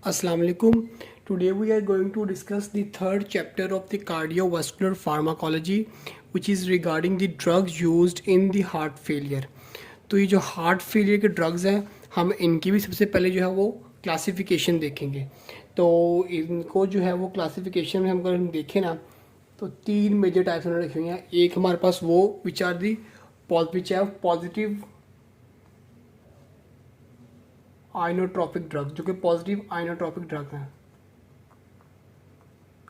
Assalamu alaikum. Today we are going to discuss the third chapter of the cardiovascular pharmacology, which is regarding the drugs used in the heart failure. तो ये जो heart failure के drugs हैं, हम इनकी भी सबसे पहले जो है वो क्लासिफिकेशन देखेंगे। तो इनको जो है वो क्लासिफिकेशन में हम अगर हम देखें ना, तो तीन मेजर टाइप्स उन्होंने रखे हुए हैं। एक हमारे पास वो which are the which have positive inotropic drug, जो कि पॉजिटिव आइनोट्रॉपिक ड्रग हैं।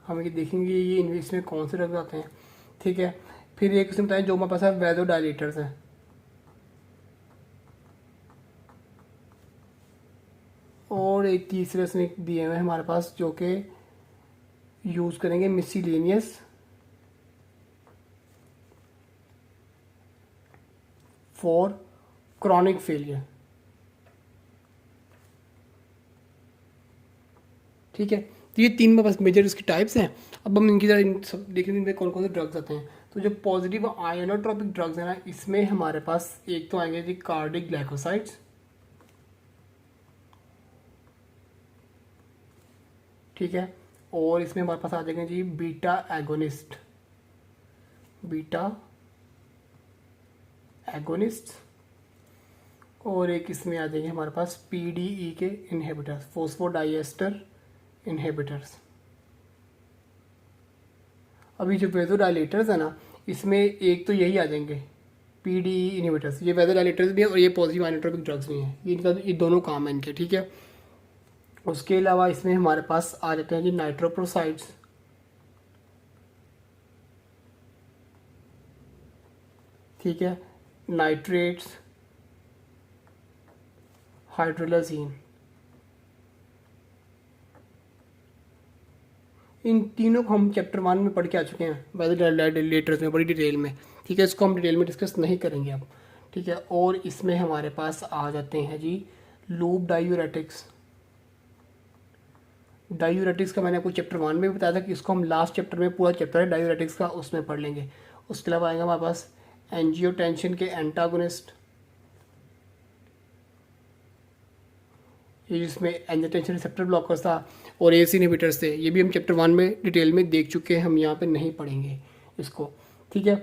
हम ये देखेंगे ये इसमें कौन से ड्रग्स आते हैं, ठीक है। फिर एक किस्म बताएं जो हमारे पास है वैसोडाइलेटर्स हैं। और एक तीसरे इसमें दिए हुए हैं हमारे पास जो कि यूज़ करेंगे मिसलेनियस फॉर क्रॉनिक फेलियर, ठीक है। तो ये तीन में बस मेजर इसकी टाइप्स हैं। अब हम इनकी इन सब देखेंगे इनमें कौन कौन से ड्रग्स आते हैं। तो जो पॉजिटिव आयोनोट्रोपिक ड्रग्स हैं ना, इसमें हमारे पास एक तो आएंगे जी कार्डिक ग्लाइकोसाइड्स, ठीक है। और इसमें हमारे पास आ जाएंगे जी बीटा एगोनिस्ट, और एक इसमें आ जाएंगे हमारे पास पीडीई के इनहिबिटर्स, फोस्फोडाइएस्टर इनहिबिटर्स। अभी जो वेजोडाइलेटर्स है ना, इसमें एक तो यही आ जाएंगे पीडीई इनहिबिटर्स। ये वेजोडाइलेटर्स भी हैं और ये पॉजिटिव आइनोट्रोपिक ड्रग्स भी हैं। ये दोनों काम है इनके, ठीक है। उसके अलावा इसमें हमारे पास आ जाते हैं जी नाइट्रोप्रोसाइड्स, ठीक है, नाइट्रेट्स, हाइड्रोलाजीन। इन तीनों को हम चैप्टर 1 में पढ़ के आ चुके हैं वेजोडाइलेटर्स में बड़ी डिटेल में, ठीक है। इसको हम डिटेल में डिस्कस नहीं करेंगे अब, ठीक है। और इसमें हमारे पास आ जाते हैं जी लूप डायूरेटिक्स। डायूरेटिक्स का मैंने आपको चैप्टर 1 में भी बताया था कि इसको हम लास्ट चैप्टर में, पूरा चैप्टर है डायूरेटिक्स का, उसमें पढ़ लेंगे। उसके अलावा आएगा हमारे पास एंजियोटेंशन के एंटागोनिस्ट, ये जिसमें एंजियोटेंशन रिसेप्टर ब्लॉकर्स था और एसी इनहिबिटर्स थे। ये भी हम चैप्टर 1 में डिटेल में देख चुके हैं, हम यहाँ पे नहीं पढ़ेंगे इसको, ठीक है।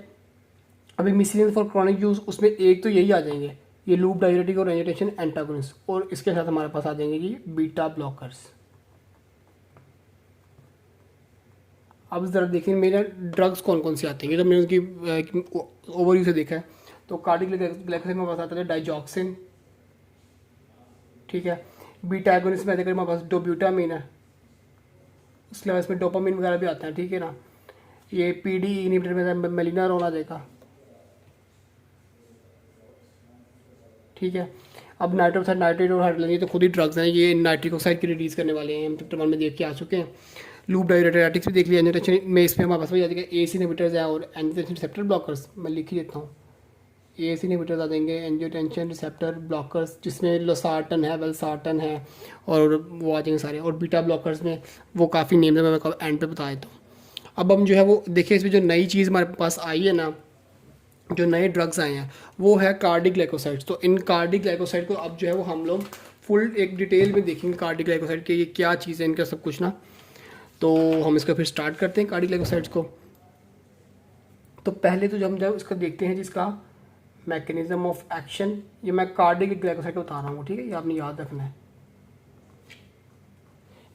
अभी मिसलेनियस फॉर क्रॉनिक यूज, उसमें एक तो यही आ जाएंगे ये लूप डायूरेटिक और एंजियोटेंशन एंटागोनिस्ट, और इसके साथ हमारे पास आ जाएंगे जी बीटा ब्लॉकर्स। अब ज़रा देखिए मेरे ड्रग्स कौन कौन से आते हैं, तो मैंने उसकी ओवरव्यू से देखा है। तो कार्डिक ग्लाइकोसाइड में पास आता है डाइजॉक्सिन, ठीक है। बीटा एगोनिस्ट में देखकर हमारे पास डोब्यूटामिन है। उसके अलावा इसमें डोपामिन वगैरह भी आता है, ठीक है ना। ये पीडी इनहिबिटर में मेलिनारोन आ जाएगा, ठीक है। अब नाइट्रोक्साइड, नाइट्रेट और हाइड्रोजन, ये तो खुद ही ड्रग्स हैं, ये नाइट्रिक ऑक्साइड की रिलीज करने वाले हैं, हम चैप्टर 1 में देख के आ चुके हैं। लूप डायूरेटिक्स भी देख लिया। एंजियोटेंशन में इसमें हमारे पास वही आ जाएगा एसी इनहिबिटर्स है और एंजियोटेंशन रिसेप्टर ब्लॉकर्स, मैं लिख ही देता हूँ। एसी इनहिबिटर्स आ जाएंगे, एंजियोटेंशन रिसेप्टर ब्लॉकर्स जिसमें लोसार्टन है, वेलसार्टन है, और वो आ जाएंगे सारे। और बीटा ब्लॉकर्स में वो काफ़ी नेम है, मैं एंड पे बता देता हूँ। अब हम जो है वो देखिए इसमें जो नई चीज़ हमारे पास आई है ना, जो नए ड्रग्स आए हैं वो है कार्डिक ग्लाइकोसाइड्स। तो इन कार्डिक ग्लाइकोसाइड को अब जो है वो हम लोग फुल एक डिटेल में देखेंगे कार्डिक ग्लाइकोसाइड के ये क्या चीज़ है, इनका सब कुछ ना। तो हम इसका फिर स्टार्ट करते हैं कार्डिक ग्लाइकोसाइड्स को। तो पहले तो जब इसका देखते हैं जिसका मैकेनिज्म ऑफ एक्शन, ये मैं कार्डिक ग्लाइकोसाइड को बता रहा हूँ, ठीक है, ये आपने याद रखना है।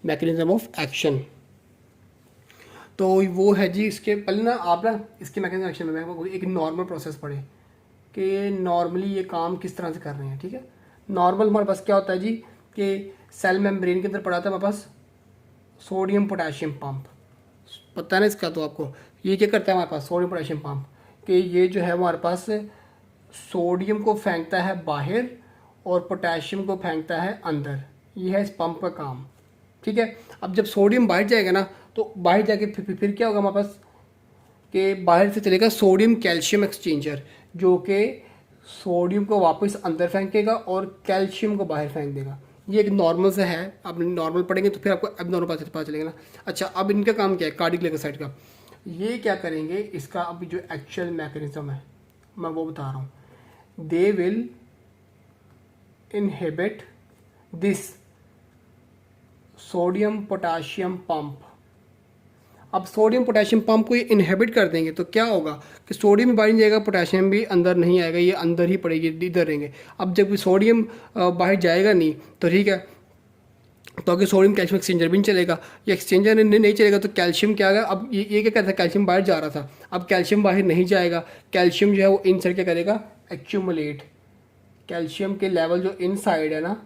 मैकेनिज्म ऑफ एक्शन तो वो है जी, इसके पहले ना आप ना इसके मैकेनिज्म एक्शन में एक नॉर्मल प्रोसेस पढ़े कि नॉर्मली ये काम किस तरह से कर रहे हैं, ठीक है। नॉर्मल हमारे पास क्या होता है जी कि सेल मेम्ब्रेन के अंदर पड़ा था हमारे पास सोडियम पोटेशियम पंप, पता है ना इसका। तो आपको ये क्या करता है हमारे पास सोडियम पोटेशियम पंप, कि ये जो है हमारे पास सोडियम को फेंकता है बाहर और पोटेशियम को फेंकता है अंदर। ये है इस पंप का काम, ठीक है। अब जब सोडियम बाहर जाएगा ना, तो बाहर जाके फिर क्या होगा हमारे पास कि बाहर से चलेगा सोडियम कैल्शियम एक्सचेंजर, जो कि सोडियम को वापस अंदर फेंकेगा और कैल्शियम को बाहर फेंक देगा। ये एक नॉर्मल से है, आप नॉर्मल पढ़ेंगे तो फिर आपको अब नॉर्मल पता चलेगा ना। अच्छा, अब इनका काम क्या है कार्डिक ग्लाइकोसाइड का, ये क्या करेंगे, इसका अभी जो एक्चुअल मैकेनिज्म है मैं वो बता रहा हूँ। They will inhibit this sodium potassium pump. अब सोडियम पोटेशियम पंप को ये इनहेबिट कर देंगे तो क्या होगा कि सोडियम भी बाहर नहीं जाएगा, पोटेशियम भी अंदर नहीं आएगा, ये अंदर ही पड़ेगी, इधर रहेंगे। अब जब सोडियम बाहर जाएगा नहीं तो ठीक है, तो अगर सोडियम कैल्शियम एक्सचेंजर भी नहीं चलेगा, ये एक्सचेंजर नहीं चलेगा तो कैल्शियम क्या आएगा। अब ये क्या करता है, कैल्शियम बाहर जा रहा था, अब कैल्शियम बाहर नहीं जाएगा, कैल्शियम जो है वो इन साइड क्या करेगा, एक्यूमुलेट। कैल्शियम के लेवल जो इन साइड है ना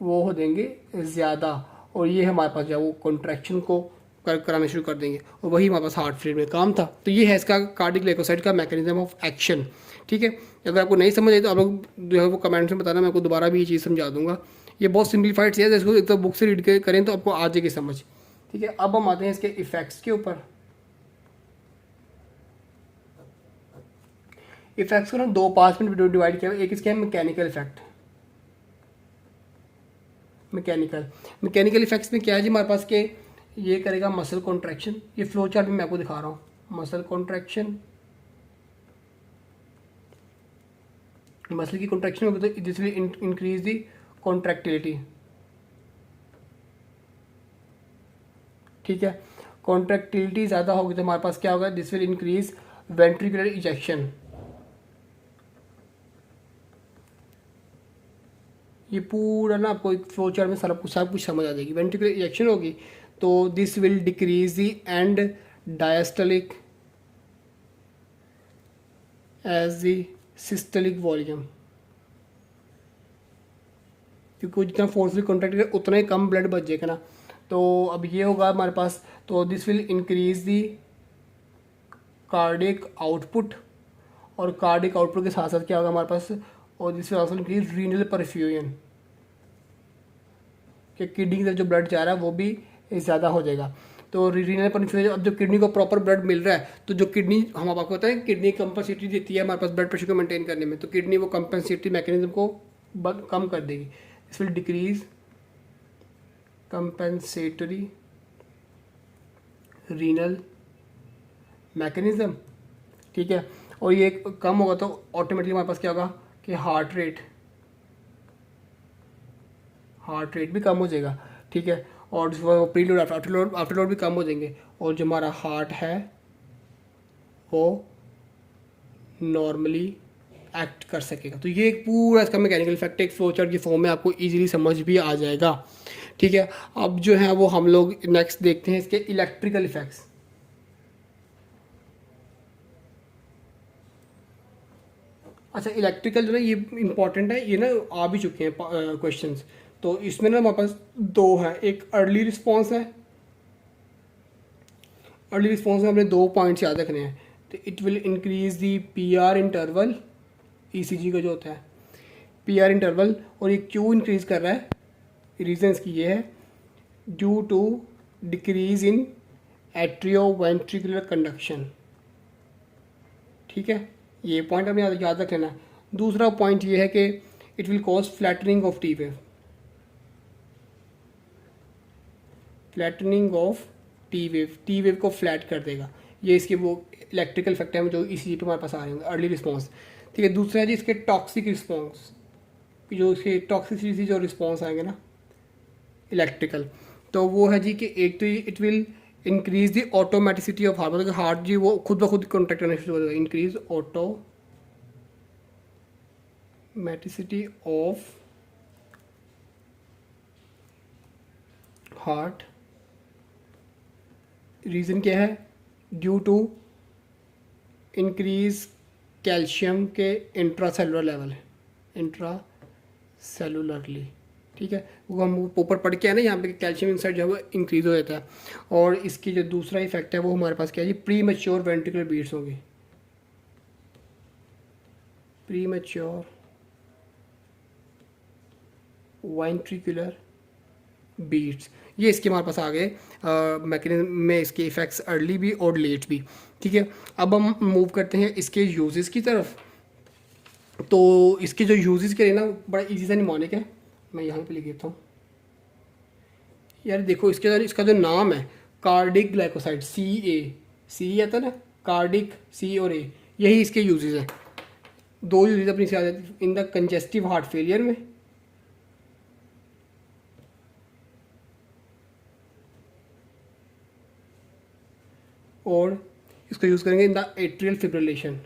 वो हो देंगे ज़्यादा, और ये हमारे पास जो है वो कॉन्ट्रैक्शन को कराना शुरू कर देंगे, और वही हमारे पास हार्ट फेलियर में काम था। तो ये है इसका कार्डिक लेकोसाइट का मैकेनिज्म ऑफ एक्शन। ठीक है, अगर आपको नहीं समझ आई तो आप लोग जो है वो कमेंट्स में बताना, मैं आपको दोबारा भी ये चीज़ समझा दूंगा। ये बहुत सिंप्लीफाइड चीज़ है, इसको एक तो बुक से रीड करें तो आपको आ जाएगी समझ। ठीक है, अब हम आते हैं इसके इफ़ेक्ट्स के ऊपर। इफ़ेक्ट्स को ना दो पार्ट्स में डिवाइड किया, एक इसके है मैकेनिकल इफेक्ट। मैकेनिकल इफेक्ट्स में क्या है जी हमारे पास के, ये करेगा मसल कॉन्ट्रैक्शन, ये फ्लो चार्ट में मैं आपको दिखा रहा हूँ, मसल कॉन्ट्रैक्शन, मसल की कॉन्ट्रैक्शन होगी तो this will increase the contractility. ठीक है, कॉन्ट्रैक्टिलिटी ज़्यादा होगी तो हमारे पास क्या होगा, this will increase ventricular ejection. ये पूरा ना आपको एक फ्लो चार्ट में सब कुछ समझ आ जाएगी। वेंट्रिकुलर इजेक्शन होगी तो this will decrease the end diastolic as the systolic volume, क्योंकि जितना फोर्सफुली कॉन्ट्रैक्ट करेगा उतना ही कम ब्लड बच जाएगा ना। तो अब ये होगा हमारे पास, तो this will increase the cardiac output, और कार्डिक आउटपुट के साथ साथ क्या होगा हमारे पास, और this will also increase renal perfusion, कि किडनी की तरफ जो ब्लड जा रहा है वो भी ज़्यादा हो जाएगा। तो रीनल परफ्यूजन, अब जब किडनी को प्रॉपर ब्लड मिल रहा है तो जो किडनी, हम आपको पता है किडनी कंपनसेटरी देती है हमारे पास ब्लड प्रेशर को मेंटेन करने में, तो किडनी वो कंपनसेटरी मैकेनिज्म को कम कर देगी। This will decrease compensatory renal mechanism. ठीक है, और ये कम होगा तो ऑटोमेटिकली हमारे पास क्या होगा कि हार्ट रेट भी कम हो जाएगा। ठीक है, और प्री लोड आफ्टर लोड भी कम हो जाएंगे, और जो हमारा हार्ट है वो नॉर्मली एक्ट कर सकेगा। तो ये एक पूरा इसका मैकेनिकल इफेक्ट एक फ्लो चार्ट की फॉर्म में आपको इजीली समझ भी आ जाएगा। ठीक है, अब जो है वो हम लोग नेक्स्ट देखते हैं इसके इलेक्ट्रिकल इफेक्ट्स। अच्छा, इलेक्ट्रिकल जो है ये इंपॉर्टेंट है, ये ना आ भी चुके हैं क्वेश्चंस। तो इसमें ना हमारे पास दो हैं, एक अर्ली रिस्पॉन्स है। अर्ली रिस्पॉन्स में हमने दो पॉइंट्स याद रखने हैं। तो it will increase the PR interval, ECG का जो होता है PR इंटरवल, और ये क्यों इंक्रीज कर रहा है, रीजन इसकी ये है, due to decrease in atrioventricular conduction. ठीक है, ये पॉइंट हमें याद रख लेना है। दूसरा पॉइंट ये है कि it will cause flattening of T wave, flattening of T wave को फ्लैट कर देगा। ये इसके वो इलेक्ट्रिकल इफेक्ट है जो ECG पे हमारे पास आ रहे होंगे, अर्ली रिस्पॉन्स। ठीक है, दूसरा है जी इसके टॉक्सिक रिस्पॉन्स, जो इसके टॉक्सिसिटी जो रिस्पॉन्स आएंगे ना इलेक्ट्रिकल, तो वो है जी कि एक तो it will increase the automaticity of heart, मतलब हार्ट जी वो खुद ब खुद कॉन्ट्रैक्ट करना शुरू हो जाएगा। Increase automaticity of heart, reason क्या है, ड्यू टू इंक्रीज कैल्शियम के इंट्रासेलुलर लेवल, इंट्रासेलुलरली। ठीक है, वो हम ऊपर पढ़ के है ना यहाँ पे कैल्शियम इनसाइड जो है वो इंक्रीज हो जाता है। और इसकी जो दूसरा इफेक्ट है वो हमारे पास क्या है जी, प्री मैच्योर वेंट्रिकुलर बीट्स होंगी, प्री मैच्योर वेंट्रिकुलर बीट्स। ये इसके हमारे पास आ गए मैकेनिज्म में इसके इफेक्ट्स, अर्ली भी और लेट भी। ठीक है, अब हम मूव करते हैं इसके यूजेस की तरफ। तो इसके जो यूजेस के लिए ना बड़ा इजी सा निमोनिक है, मैं यहाँ पे लिख देता हूँ यार। देखो इसका जो नाम है कार्डिक ग्लाइकोसाइड, सी आता है ना, कार्डिक C और A, यही इसके यूजेस हैं। दो यूजेस अपनी से आ जाती in the congestive heart failure में, और इसको यूज़ करेंगे इन द एट्रियल फिब्रिलेशन।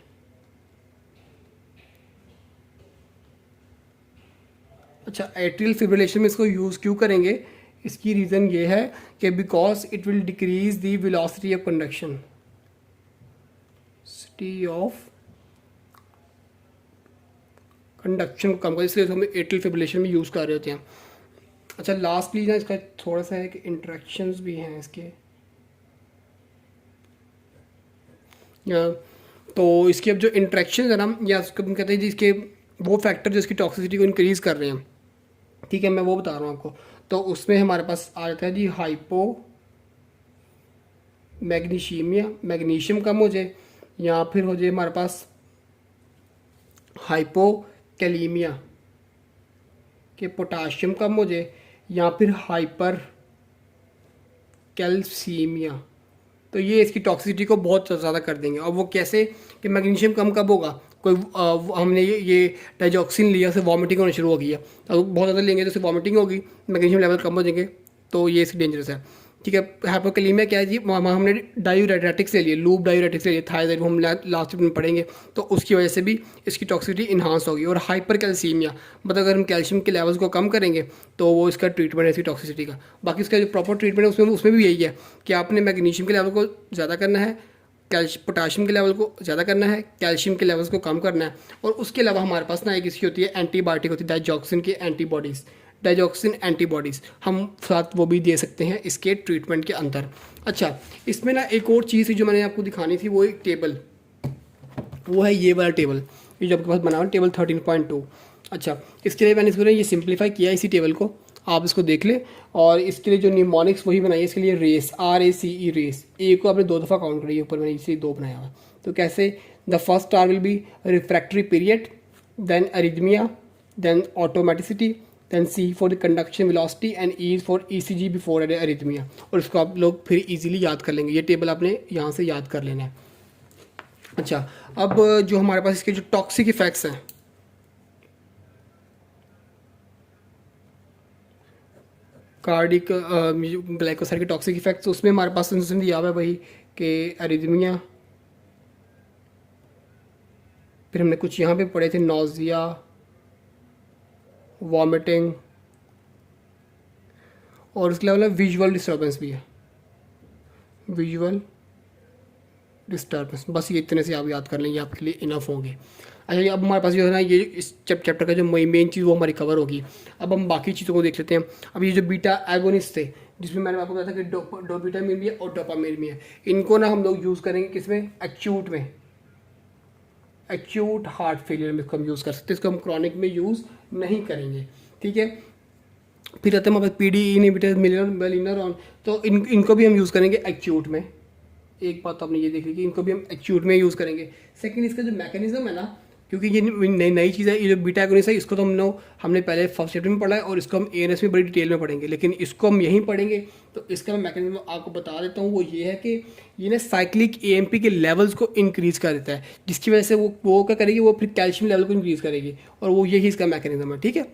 अच्छा, एट्रियल फिब्रिलेशन में इसको यूज़ क्यों करेंगे, इसकी रीज़न ये है कि because it will decrease the velocity of conduction, city of conduction को कम कर, इसलिए हम एट्रियल फिब्रिलेशन में यूज़ कर रहे होते हैं। अच्छा, लास्टली ना इसका थोड़ा सा है कि इंट्रैक्शंस भी हैं इसके, तो इसके अब जो इंट्रैक्शन है ना, या उसको हम कहते हैं जी इसके वो फैक्टर जो इसकी टॉक्सिसिटी को इंक्रीज़ कर रहे हैं, ठीक है, मैं वो बता रहा हूँ आपको। तो उसमें हमारे पास आ जाता है जी हाइपो मैग्नीशियमिया, मैग्नीशियम कम हो जाए, या फिर हो जाए हमारे पास हाइपोकैलीमिया कि पोटाशियम कम हो जाए, या फिर हाइपर कैल्सीमिया। तो ये इसकी टॉक्सिसिटी को बहुत ज़्यादा कर देंगे। और वो कैसे कि मैग्नीशियम कम कब होगा, कोई हमने ये डाइजॉक्सिन लिया, उसे वॉमिटिंग होनी शुरू हो गई है, तो बहुत ज़्यादा लेंगे तो उसे वॉमिटिंग होगी, मैग्नीशियम लेवल कम हो जाएंगे, तो ये इसकी डेंजरस है। ठीक है, हाइपोकैलीमिया क्या है जी, हमने डायूरेटिक्स ले लिए, लूप डायूरेटिक्स ले लिए, थायराइड, हम लास्ट में पढ़ेंगे, तो उसकी वजह से भी इसकी टॉक्सिसिटी इन्हांस होगी। और हाइपर कैल्सीमिया मतलब अगर हम कैल्शियम के लेवल्स को कम करेंगे तो वो इसका ट्रीटमेंट है इसकी टॉक्सिसिटी का। बाकी इसका जो प्रॉपर ट्रीटमेंट है उसमें भी यही है कि आपने मैग्नीशियम के लेवल को ज़्यादा करना है, पोटाशियम के लेवल को ज़्यादा करना है, कैल्शियम के लेवल्स को कम करना है। और उसके अलावा हमारे पास ना एक इसकी होती है एंटीबायोटिक होती है, डाइजॉक्सिन की एंटीबॉडीज़, डाइजॉक्सिन एंटीबॉडीज़ हम साथ वो भी दे सकते हैं इसके ट्रीटमेंट के अंदर। अच्छा, इसमें ना एक और चीज़ जो मैंने आपको दिखानी थी, वो एक टेबल, वो है ये वाला टेबल, ये जो आपके पास बना हुआ है टेबल 13.2। अच्छा, इसके लिए मैंने इसको ये सिंप्लीफाई किया इसी टेबल को, आप इसको देख लें। और इसके लिए जो निमोनिक्स वही बनाई है, इसके लिए रेस, RACE रेस, ए को आपने 2 दफ़ा काउंट करिए, ऊपर मैंने इसी 2 बनाया हुआ। तो कैसे, the first star will be refractory period, then arrhythmia, then automaticity, then C for the conduction velocity and E for ECG before arrhythmia. और इसको आप लोग फिर इजीली याद कर लेंगे, ये टेबल आपने यहाँ से याद कर लेना है। अच्छा, अब जो हमारे पास इसके जो टॉक्सिक इफेक्ट्स हैं, कार्डिक ग्लाइकोसाइड के टॉक्सिक इफेक्ट्स, उसमें हमारे पास दिया हुआ है वही कि अरिथमिया, फिर हमने कुछ यहाँ पे पढ़े थे, नोजिया, वॉमिटिंग, और उसके अलावा विजुअल डिस्टर्बेंस भी है, विजुअल डिस्टर्बेंस। बस ये इतने से आप याद कर लेंगे, आपके लिए इनफ होंगे। अच्छा, ये अब हमारे पास जो है ना, ये इस चैप्टर का जो मेन चीज़ वो हमारी कवर होगी। अब हम बाकी चीज़ों को देख लेते हैं। अब ये जो बीटा एगोनिस्ट थे, जिसमें मैंने आपको बताया था कि डोपामिन भी है और डोपामिन भी है, इनको ना हम लोग यूज़ करेंगे किसमें, एक्यूट में, एक्यूट हार्ट फेलियर में इसको हम यूज़ कर सकते हैं, इसको हम क्रॉनिक में यूज़ नहीं करेंगे। ठीक है, फिर आते हैं हमारे PDE इनहिबिटर, मिनरलिनरॉन, तो इनको भी हम यूज़ करेंगे एक्यूट में। एक बात तो आपने ये देख ली कि इनको भी हम एक्यूट में यूज़ करेंगे। सेकंड, इसका जो मैकेनिज्म है ना, क्योंकि ये नई चीज़ है, ये जो बीटा एगोनिस्ट है, इसको तो हमने पहले फर्स्ट चैप्टर में पढ़ा है, और इसको हम ANS में बड़ी डिटेल में पढ़ेंगे, लेकिन इसको हम यहीं पढ़ेंगे। तो इसका मैं मैकेनिज्म आपको बता देता हूँ, वो ये है कि ये ना साइक्लिक AMP के लेवल्स को इंक्रीज़ कर देता है, जिसकी वजह से वो क्या करेगी, वो फिर कैल्शियम लेवल को इंक्रीज़ करेगी, और वो यही इसका मैकेनिज्म है। ठीक है,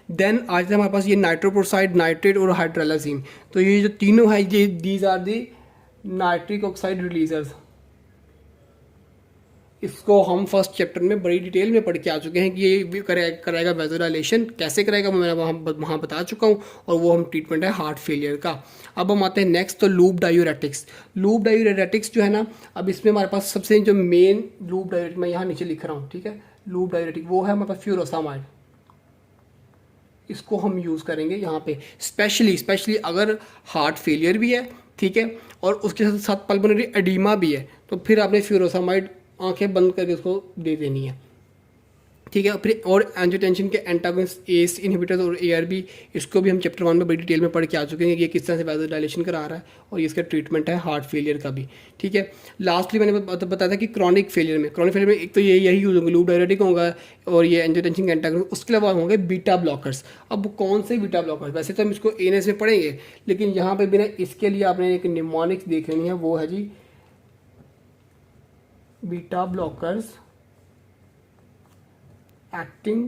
देन आज हमारे पास ये नाइट्रोप्रोसाइड, नाइट्रेट और हाइड्रोलाजीन। तो ये जो तीनों है, ये these are the nitric oxide releasers. इसको हम फर्स्ट चैप्टर में बड़ी डिटेल में पढ़ के आ चुके हैं कि ये कराएगा वेज़ोडाइलेशन, कैसे करेगा वो मैंने वहाँ बता चुका हूँ, और वो हम ट्रीटमेंट है हार्ट फेलियर का। अब हम आते हैं नेक्स्ट, तो लूप डायूरेटिक्स। लूप डायूरेटिक्स जो है ना, अब इसमें हमारे पास सबसे जो मेन लूप डायूरेटिक मैं यहाँ नीचे लिख रहा हूँ, ठीक है, लूप डायूरेटिक वो है हमारे पास फ्यूरोसामाइड। इसको हम यूज़ करेंगे यहाँ पे स्पेशली अगर हार्ट फेलियर भी है, ठीक है, और उसके साथ साथ पल्मोनरी एडीमा भी है, तो फिर आपने फ्यूरोसामाइड आंखें बंद करके उसको दे देनी है। ठीक है, फिर और एंजियोटेंसिन के एंटागोनिस्ट, ACE इनहिबिटर्स और ARB, इसको भी हम चैप्टर 1 में बड़ी डिटेल में पढ़ के आ चुके हैं कि ये किस तरह से वेज़ोडाइलेशन करा रहा है, और ये इसका ट्रीटमेंट है हार्ट फेलियर का भी। ठीक है, लास्टली मैंने बताया था कि क्रॉनिक फेलियर में एक तो यही यूज़ होंगे, लूप डायरेटिक होगा और ये एंजियोटेंसिन के एंटागोनिस्ट, उसके अलावा होंगे बीटा ब्लॉकर्स। अब कौन से बीटा ब्लॉकर्स, वैसे तो हम इसको ANS में पढ़ेंगे, लेकिन यहाँ पर बिना इसके लिए आपने एक निमोनिक्स देख लेनी है, वो है जी beta blockers acting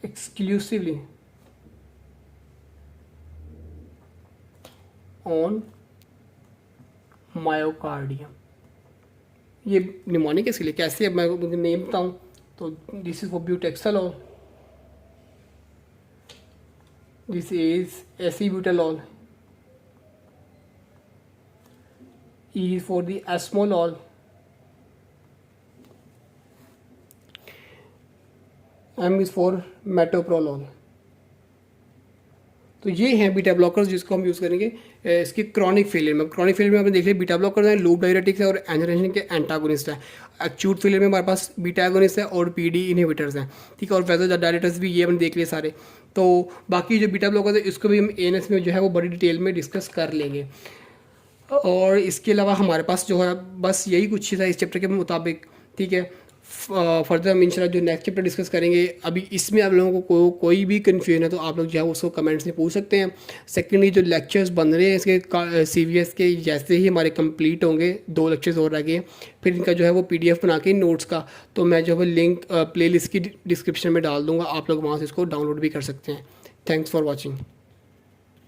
exclusively on myocardium. ये निमोनिक है, इसलिए कैसे, अब मैं मुझे नेम बताऊँ तो this is for betaxolol, this is acebutolol, E is for the esmolol, M is for metoprolol। तो ये हैं बीटा ब्लॉकर्स जिसको हम यूज़ करेंगे इसकी क्रॉनिक फेलियर में। क्रॉनिक फेलियर में आपने देख लिया बीटा ब्लॉकर्स हैं, लूप डायरेटिक्स है और एंजियोटेंसिन के एंटागोनिस्ट है। एक्यूट फेलियर में हमारे पास बीटा एगोनिस्ट है और पीडी इनहिबिटर्स हैं, ठीक है। और वैसे डायरेक्टर्स भी ये हमने देख लिए सारे। तो बाकी जो बीटा ब्लॉकर्स है इसको भी हम एएनएस में जो है वो बड़ी डिटेल में डिस्कस कर लेंगे। और इसके अलावा हमारे पास जो है बस यही कुछ ही था इस चैप्टर के मुताबिक, ठीक है। फर्दर हम इंशाल्लाह जो नेक्स्ट चैप्टर डिस्कस करेंगे, अभी इसमें आप लोगों को कोई भी कन्फ्यूजन है तो आप लोग जो है उसको कमेंट्स में पूछ सकते हैं। सेकेंडली जो लेक्चर्स बन रहे हैं इसके सीवीएस के, जैसे ही हमारे कंप्लीट होंगे, 2 लेक्चर्स और रह गए, फिर इनका जो है वो पीडीएफ बना के नोट्स का तो मैं जो है लिंक प्लेलिस्ट की डिस्क्रिप्शन में डाल दूँगा, आप लोग वहाँ से इसको डाउनलोड भी कर सकते हैं। Thanks for watching.